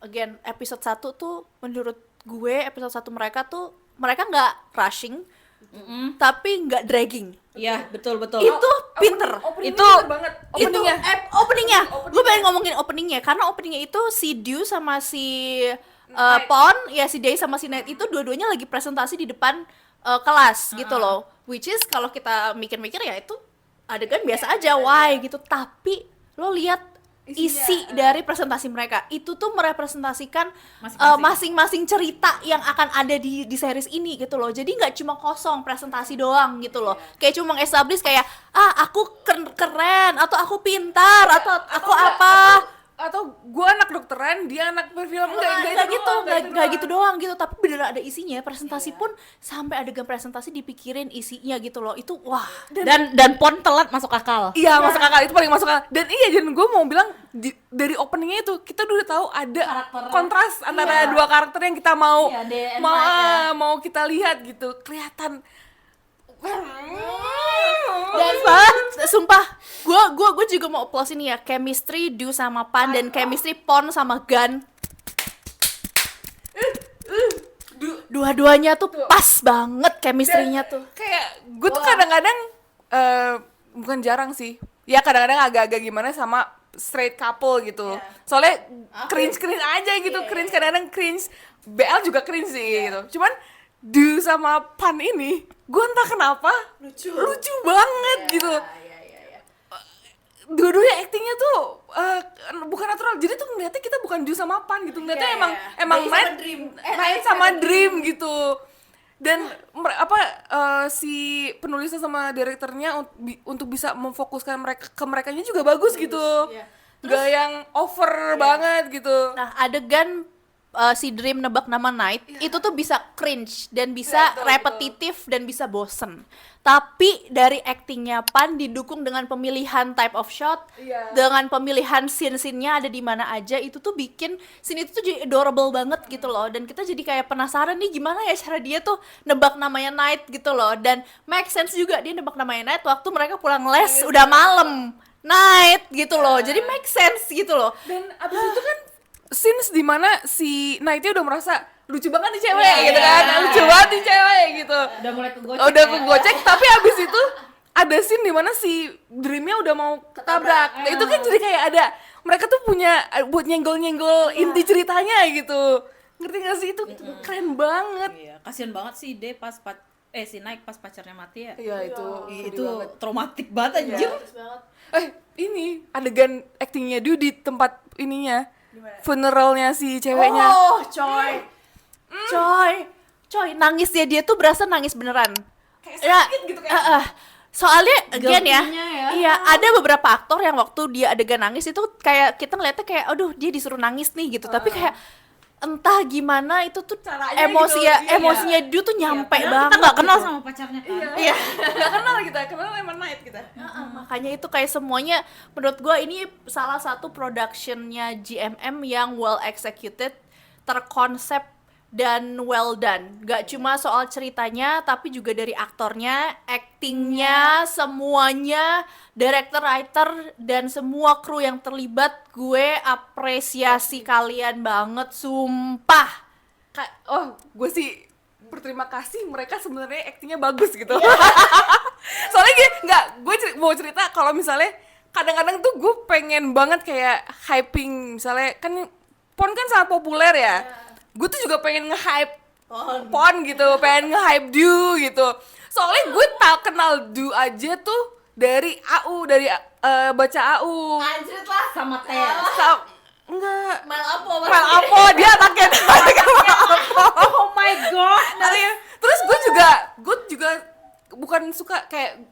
Again, episode 1 tuh menurut gue episode 1 mereka nggak rushing, tapi nggak dragging. Iya, betul. Itu pinter. Itu banget Openingnya. Gue pengen ngomongin openingnya karena openingnya itu si Dew sama si Pon, ya si Day sama si Night itu dua-duanya lagi presentasi di depan kelas gitu loh. Which is kalau kita mikir-mikir ya itu adegan biasa aja, why gitu. Tapi lo lihat isi dari presentasi mereka itu tuh merepresentasikan masing-masing cerita yang akan ada di series ini gitu loh. Jadi nggak cuma kosong presentasi doang gitu loh. Kayak cuma establish kayak aku keren atau aku pintar atau aku apa atau gue anak dokteran, dia anak perfilm. nggak gitu doang gitu. Tapi beneran ada isinya. Presentasi pun sampai adegan presentasi dipikirin isinya gitu loh. Itu wah. dan Pon telat masuk akal. Iya, masuk akal, itu paling masuk akal. Dan iya, dan gue mau bilang dari openingnya itu kita udah tahu ada kontras antara dua karakter yang kita mau Iya, day and night ya. mau kita lihat gitu, kelihatan. Dan sumpah, gue juga mau applause ini ya, chemistry Dew sama Pan dan chemistry Pon sama Gan. Dua-duanya tuh pas banget chemistry-nya tuh. Kayak gue tuh kadang-kadang bukan jarang sih. Ya kadang-kadang agak-agak gimana sama straight couple gitu. Soalnya cringe aja gitu, cringe kadang-kadang cringe. BL juga cringe sih gitu. Cuman Dew sama Pan ini, gue entah kenapa lucu banget gitu. Dua-duanya actingnya tuh bukan natural. Jadi tuh ngeliatnya kita bukan Dew sama Pan gitu. Ngeliatnya emang main sama Dream gitu. Dan si penulisnya sama direkturnya untuk bisa memfokuskan mereka juga bagus gitu. Gak yang over banget gitu. Nah, adegan si Dream nebak nama Night itu tuh bisa cringe dan bisa repetitif dan bisa bosen. Tapi dari actingnya Pan didukung dengan pemilihan type of shot, dengan pemilihan scene-scene-nya ada di mana aja, itu tuh bikin scene itu tuh jadi adorable banget gitu loh. Dan kita jadi kayak penasaran nih gimana ya cara dia tuh nebak namanya Night gitu loh. Dan make sense juga dia nebak namanya Night waktu mereka pulang les udah malam. Night gitu loh. Jadi make sense gitu loh. Dan abis itu kan scenes dimana si Night-nya udah merasa lucu banget nih cewek gitu kan, lucu banget nih cewek gitu. Udah mulai kegocek. Udah kegocek, tapi abis itu ada scene dimana si Dreamnya udah mau ketabrak. Nah, itu kan jadi kayak ada mereka tuh punya buat nyenggol-nyenggol inti ceritanya gitu. Ngerti gak sih itu keren banget. Iya, kasian banget sih dia pas si Nike pas pacarnya mati ya. Iya itu. Itu traumatik banget anjir. Ini adegan actingnya dia di tempat ininya. Funeralnya si ceweknya. Oh, coy, nangisnya dia tuh berasa nangis beneran. Kayak sakit gitu kan. Soalnya again ya, iya ada beberapa aktor yang waktu dia adegan nangis itu kayak kita ngeliatnya kayak, aduh dia disuruh nangis nih gitu. Tapi kayak entah gimana itu tuh caranya emosinya dia tuh nyampe banget. Kita nggak kenal gitu. sama pacarnya kan. Iya. Gak kenal kita, kenal emang Night kita. Makanya itu kayak semuanya menurut gua ini salah satu productionnya GMM yang well executed, terkonsep dan well done. Gak cuma soal ceritanya, tapi juga dari aktornya, actingnya, semuanya, director, writer, dan semua kru yang terlibat. Gue apresiasi kalian banget, sumpah. Gue sih berterima kasih mereka sebenarnya actingnya bagus gitu. Soalnya gini, gue mau cerita kalau misalnya kadang-kadang tuh gue pengen banget kayak hyping, misalnya kan Pon kan sangat populer ya. Gue tuh juga pengen nge-hype Pon gitu, pengen nge-hype Du gitu. Soalnya gue tak kenal Du aja tuh dari AU, dari baca AU. Anjrit lah. Sama Teh. Enggak. Mal Apa dia anaknya Oh my god. Terus gue juga bukan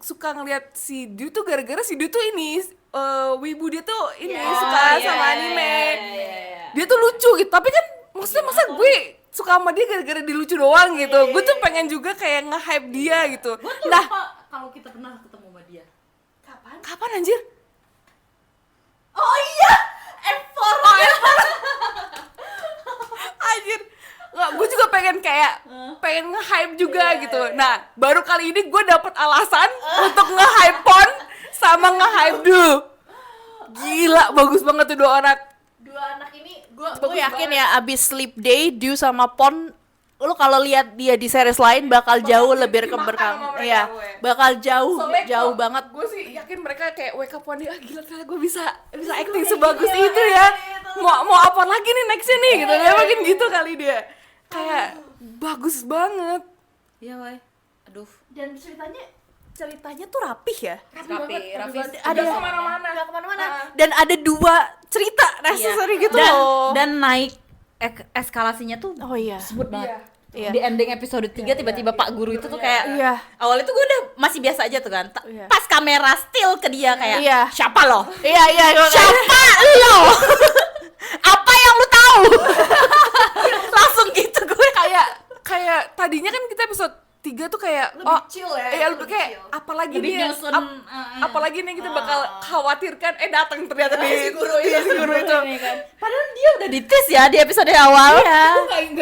suka ngeliat si Du tuh gara-gara si Du tuh ini wibu, dia tuh ini suka sama anime. Dia tuh lucu gitu, tapi kan maksudnya masa gue suka sama dia gara-gara dia lucu doang gitu. Gue tuh pengen juga kayak nge-hype dia gitu. Nah, Kalau kita pernah ketemu sama dia. kapan anjir? Oh iya, F4. Anjir. Nggak, gue juga pengen nge-hype juga gitu. Nah, baru kali ini gue dapet alasan untuk nge-hype Pon sama nge-hype Du. Gila, bagus banget tuh dua anak. Dua anak ini gue yakin ya abis Sleep Day, Du sama Pon, lu kalau lihat dia di series lain bakal jauh lebih berkembang. Iya, bakal jauh banget. Gue sih yakin mereka kayak wake up one day, gila ternyata gue bisa acting sebagus itu ya. Mau apa lagi nih nextnya nih gitu. Dia makin gitu kali dia. Kayak bagus banget. Iya, woi. Aduh. Dan ceritanya tuh rapih ya. Rapi. Ada yang kemana-mana. Dan ada dua cerita necessary gitu dan, loh. Dan naik eskalasinya tuh Oh iya. sebut banget. Iya. Di ending episode 3 tiba-tiba Pak Guru itu tuh kayak Iya. awalnya tuh gue udah masih biasa aja tuh kan. Iya. Pas kamera still ke dia kayak Iya. siapa lo? Iya. Siapa lo? Apa yang lu tahu? Langsung gitu gue Kayak tadinya kan kita episode 3 tuh kayak chill ya. Iya, lebih kayak apalagi Lebih nih nyusun, apalagi nih kita bakal khawatirkan datang ternyata si guru itu. padahal dia udah ditis ya di episode awal. Iya.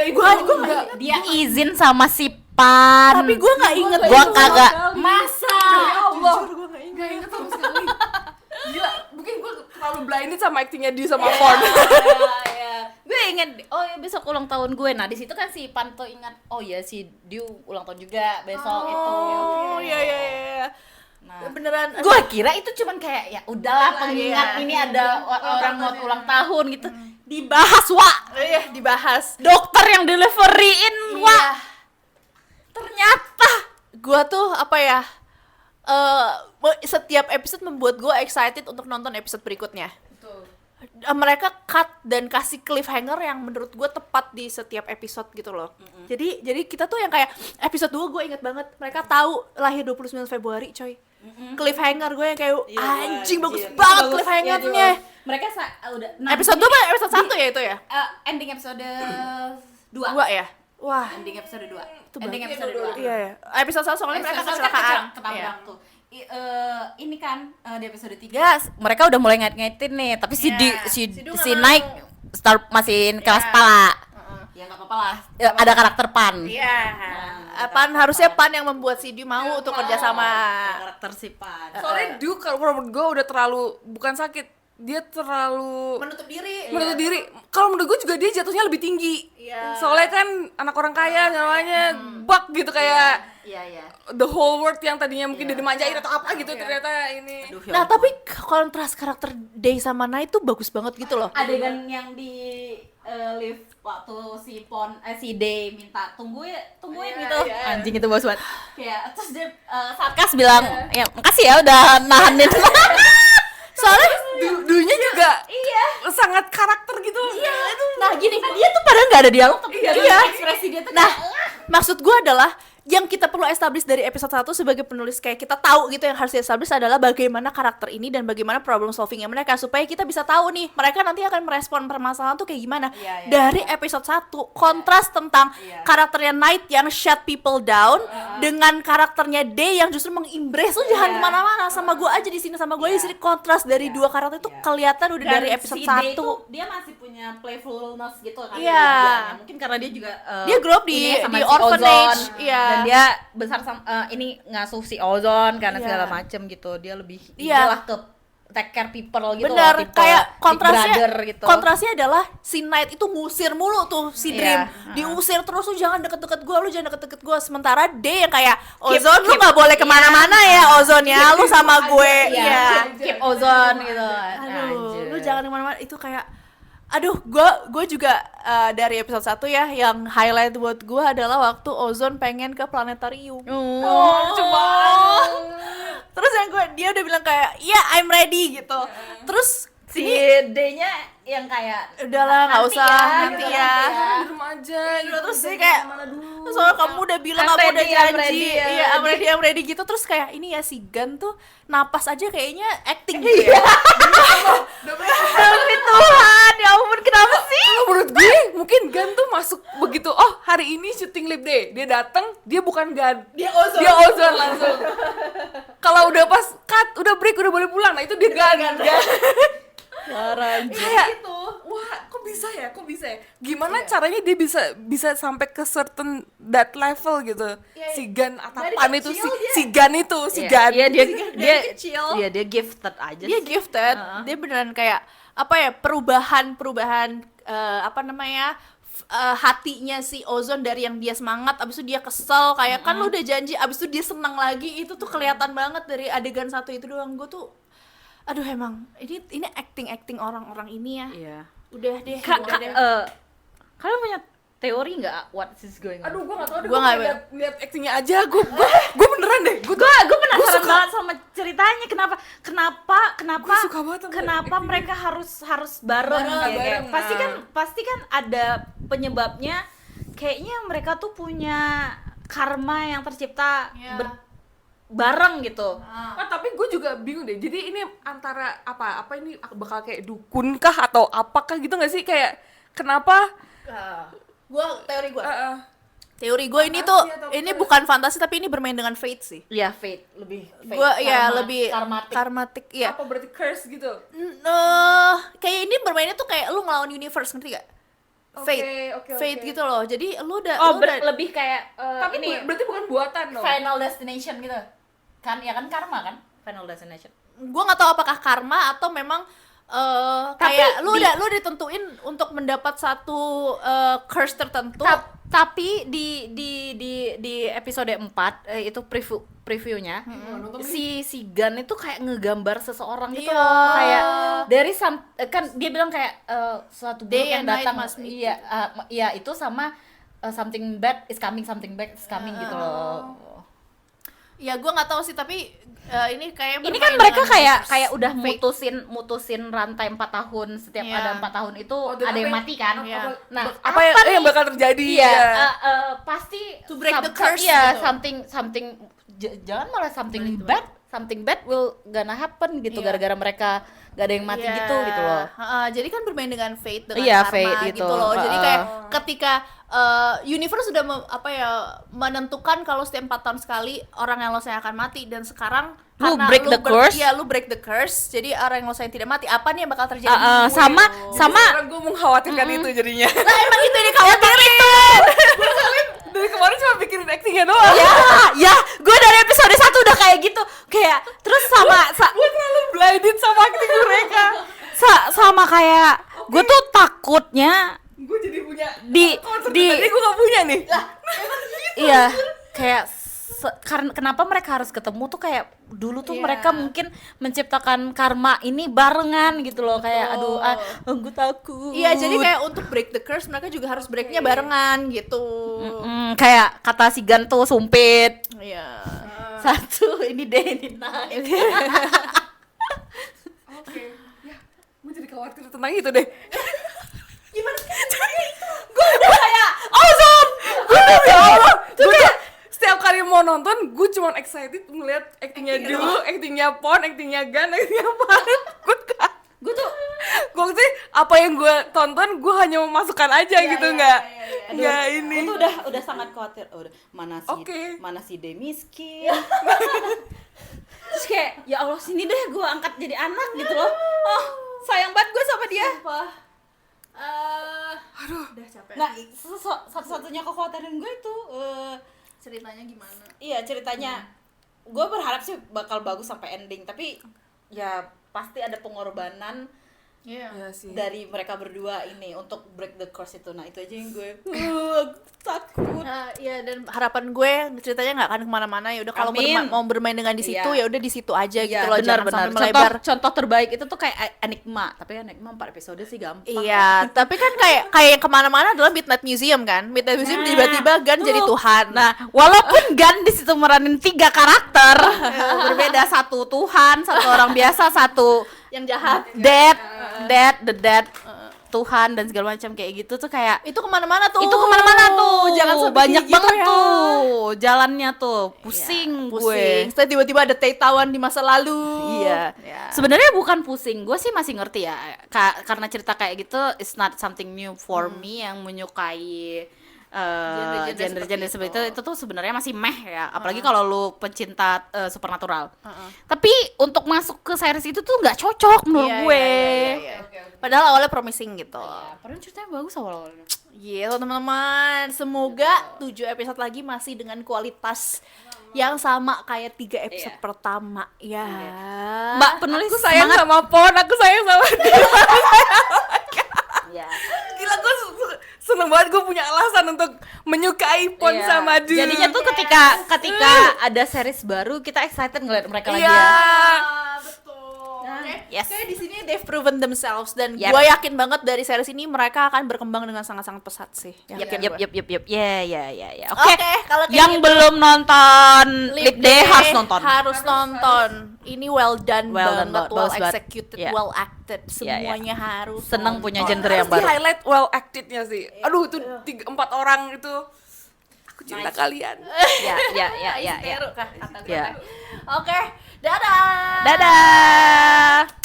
Gue enggak. Dia izin sama si Pan. Tapi gue nggak inget. Gua kagak. Masa? Ya Allah. Gak inget sama sekali. Gila, mungkin gue terlalu blinded sama actingnya dia sama Pon. Gue inget, oh ya besok ulang tahun gue. Nah di situ kan si Pan tuh ingat, oh ya si Diu ulang tahun juga besok itu. Oh iya. Nah, Beneran. gue kira itu cuman kayak ya udahlah pengingat ini ada orang mau ulang tahun gitu. Dibahas Iya, dibahas. dokter yang deliveryin ternyata Gua tuh apa ya? Setiap episode membuat gue excited untuk nonton episode berikutnya. Mereka cut dan kasih cliffhanger yang menurut gue tepat di setiap episode gitu loh. Jadi kita tuh yang kayak episode 2 gue inget banget. Mereka tahu lahir 29 Februari coy. Cliffhanger gue yang kayak anjing bagus banget cliffhangernya. mereka udah Episode 2 apa episode 1 ya itu ya? ending episode 2. 2 ya? Wah, Ending episode 2. itu Ending berarti episode 2. iya ya. Episode 1 soalnya mereka Episode kecelakaan. ketabrak Iya. tuh. Ini kan di episode 3 mereka udah mulai ngait-ngaitin nih, tapi si Iya. si Si Du si nggak Naik mau. start masih kelas kepala. Ya nggak apa-apa lah. Ada karakter Pan. Iya. Pan harusnya Pan yang membuat si Du mau untuk kerja sama. Karakter si Pan. Soalnya Du kalau menurut gue udah terlalu bukan sakit, dia terlalu Menutup diri. menurut diri. Kalau menurut gue juga dia jatuhnya lebih tinggi. Iya. Soalnya kan anak orang kaya namanya bug gitu kayak Iya. the whole world yang tadinya mungkin dia dimanjain atau apa gitu ternyata ini. Aduh, ya Nah, ampun. tapi kontras karakter Day sama Night tuh bagus banget gitu loh. Adegan yang di lift waktu si Day minta tungguin gitu. Anjing itu bos banget. Kayak terus dia sarkas bilang, "Ya, makasih ya udah nahanin." Soalnya Dunya juga Iya. sangat karakter gitu. iya. Nah, gini, dia tuh padahal nggak ada dialog tapi Ekspresi dia tuh Nah, maksud gue adalah yang kita perlu establish dari episode 1 sebagai penulis, kayak kita tahu gitu yang harus di-establish adalah bagaimana karakter ini dan bagaimana problem solvingnya mereka, supaya kita bisa tahu nih mereka nanti akan merespon permasalahan tuh kayak gimana. Iya, Dari episode 1 kontras tentang karakternya Night yang shut people down dengan karakternya Day yang justru mengembrace tuh jangan kemana-mana. Sama gue aja di sini, sama gue di sini kontras dari dua karakter itu kelihatan udah dari episode si 1. Day tuh dia masih punya playfulness gitu kan. Iya. dia mungkin karena dia juga Dia grow up di ini sama si orphanage. Ozone. Iya. Dan dia besar sama ini ngasuh si Ozone karena Iya. segala macem gitu. Dia lebih Iya. lah ke take care people gitu. Bener, loh, tipe kayak big kontrasnya brother gitu. kontrasnya adalah si Night itu ngusir mulu tuh si Iya, Dream, heeh. diusir terus, lu jangan deket-deket gue, lu jangan deket-deket gue. Sementara Day yang kayak Ozone, lu nggak boleh kemana-mana ya Ozone ya, lu sama gue. Iya, Iya. keep Ozone gitu. Aduh, Anjir. lu jangan kemana-mana. Itu kayak, aduh, gue juga dari episode 1 ya, yang highlight buat gue adalah waktu Ozone pengen ke planetarium. Coba. Terus yang dia udah bilang kayak, iya I'm ready gitu. Terus Si D-nya yang kayak udahlah nggak nanti usah ya, nanti gitu, ya. Di rumah aja gitu. Terus dia kayak, soalnya kamu udah bilang I'm kamu udah ready, I'm janji, ready, I'm iya I'm ready gitu. Terus kayak ini ya si Gun tuh napas aja kayaknya acting gitu ya. Demi Tuhan, ya ampun kenapa sih? Kalau menurut gue mungkin Gan tuh masuk begitu, oh hari ini syuting lip day, dia datang, dia bukan Gan, dia Ozone langsung. Kalau udah pas cut, udah break, udah boleh pulang, nah itu dia Gan. Kayak wah kok bisa ya, gimana caranya dia bisa sampai ke certain that level gitu. Si Gan atapan itu, si Gan itu, si Gan. Iya dia kecil. Iya, dia gifted aja Dia sih. gifted, dia beneran kayak apa ya, perubahan apa namanya, hatinya si Ozone dari yang dia semangat abis itu dia kesel kayak kan lu udah janji, abis itu dia senang lagi. Itu tuh kelihatan banget dari adegan 1 itu doang. Gue tuh aduh, emang ini acting orang-orang ini ya. Iya. Udah deh. Kalian punya teori nggak what is going on? Aduh gue nggak tahu deh, Gua gue nggak lihat actingnya aja, gue beneran deh, gue Penasaran banget sama ceritanya, kenapa Gua suka banget sama kenapa mereka harus bareng, kayak pasti kan ada penyebabnya. Kayaknya mereka tuh punya karma yang tercipta bareng gitu. Nah, tapi gue juga bingung deh. Jadi ini antara apa ini bakal kayak dukun kah atau apakah gitu nggak sih, kayak kenapa? Teori gue ini tuh ini bukan fantasi tapi ini bermain dengan fate sih. Iya, fate lebih. Gue ya lebih karmatik. karmatik ya. Apa berarti curse gitu? Kayak ini bermainnya tuh kayak lu ngelawan universe, ngerti gak? Fate, fate gitu loh. Jadi lu udah lebih kayak Tapi ini berarti bukan buatan dong. Final Destination gitu. Kan ya kan karma kan? Final Destination. gue nggak tahu apakah karma atau memang kayak lu udah ditentuin untuk mendapat satu curse tertentu. Tapi di episode 4 itu previewnya si Gun itu kayak ngegambar seseorang gitu Iya. loh, kayak dari kan dia bilang kayak suatu buruk Day yang and night datang, must meet. iya itu sama something bad is coming gitu loh. Ya gue nggak tahu sih, tapi ini kayak Ini bermain kan mereka dengan kayak udah fate. mutusin rantai 4 tahun, setiap Iya. ada 4 tahun itu dan ada yang apa mati kan. Iya. Nah, apa yang bakal terjadi? Iya, ya? pasti To break the curse iya, gitu. something jangan malah something bad something bad will gonna happen gitu, Iya. gara-gara mereka gak ada yang mati gitu loh. Jadi kan bermain dengan fate, dengan Iya, karma fate gitu gitu. loh. Jadi kayak ketika universe sudah menentukan kalau setiap 4 tahun sekali orang yang lo sayang akan mati, dan sekarang Lu karena break the curse. Iya, lu break the curse. Jadi orang yang lo sayang tidak mati, apa nih yang bakal terjadi? Sama Sekarang gue mengkhawatirkan itu jadinya. Nah, emang itu yang dikhawatirin. Dari kemarin cuma pikirin actingnya doang. ya gue dari episode 1 udah kayak gitu, kayak terus Gue terlalu blinded sama acting mereka. sama kayak gue tuh takutnya Gue jadi punya di tadi gue gak punya nih. iya, kayak karena kenapa mereka harus ketemu tuh, kayak dulu tuh Iya. mereka mungkin menciptakan karma ini barengan gitu loh, kayak aduh gue takut. Iya, jadi kayak untuk break the curse mereka juga harus breaknya barengan gitu. Kayak kata si Gan tuh sumpit. Iya. Satu ini deh, ini naik. Oke, ya, gue jadi khawatir tentang itu deh. Gimana sih? Gue udah kayak awesome. Gue udah ya Allah. Gue tuh setiap kali mau nonton, gue cuma excited ngeliat actingnya dulu, actingnya Pon, actingnya Gan, actingnya Pan. Gue tuh sih apa yang gue tonton, gue hanya memasukkan aja gitu, nggak ini. Itu udah sangat khawatir. Udah mana si De miskin. Terus kayak ya Allah, sini deh gue angkat jadi anak gitu loh. Oh, sayang banget gue sama dia. Udah capek. Nah, satu-satunya kekhawatiran gue itu Ceritanya gimana? iya, ceritanya gue berharap sih bakal bagus sampai ending, tapi ya pasti ada pengorbanan Iya. Iya sih. dari mereka berdua ini untuk break the curse itu. Nah, itu aja yang gue takut. Iya, dan harapan gue ceritanya nggak akan kemana-mana. Ya udah, kalau Amin. mau bermain dengan di situ Iya. ya udah di situ aja gitu Iya, loh. Jangan benar-benar. sampai melebar. Contoh terbaik itu tuh kayak Enigma, tapi Enigma 4 episode sih gampang. Iya, tapi kan kayak yang kemana-mana adalah Midnight Museum kan. Midnight Museum tiba-tiba Gan jadi Tuhan. Nah, walaupun Gan di situ meranin 3 karakter berbeda, satu Tuhan, satu orang biasa, satu yang jahat. the dead Tuhan dan segala macam kayak gitu tuh, kayak Itu kemana-mana tuh. jangan sampai banyak kayak gitu banget ya. tuh jalannya tuh, pusing Pusing. gue. Setelah tiba-tiba ada Taitawan di masa lalu. Iya. Ya. Sebenarnya bukan pusing, gue sih masih ngerti ya. Karena cerita kayak gitu it's not something new for me yang menyukai genre-genre seperti itu tuh sebenarnya masih meh ya. Apalagi kalau lu pecinta supernatural. Tapi untuk masuk ke series itu tuh nggak cocok menurut Iya, gue. iya. Padahal awalnya promising gitu. Padahal ceritanya bagus awal-awalnya. Iya, teman-teman. Semoga 7 episode lagi masih dengan kualitas yang sama kayak 3 episode pertama. Ya. Mbak penulis Aku sayang semangat. sama Pon, aku sayang sama dia. Ya. Gila, gue seneng banget, gue punya alasan untuk menyukai Pon Iya. sama Du. Jadinya tuh ketika ada series baru kita excited ngeliat mereka lagi Iya. ya. Betul. Yes. Kayak di sini they've proven themselves, dan Yep. gue yakin banget dari series ini mereka akan berkembang dengan sangat-sangat pesat sih. Yakin gue. Yep. Ya. Oke, kalau kayak Yang gitu, belum nonton Lip Day harus nonton. Harus nonton. Ini well done Well banget, done banget, well bagus banget. executed, Iya. well acted. Iya, Semuanya harus. Seneng punya nonton. genre yang Harus baru. di-highlight well acted-nya sih. Aduh, itu 4 orang itu. Aku cinta kalian. Ya. Seru kah kata gue? Ya. Oke, dadah. Dadah.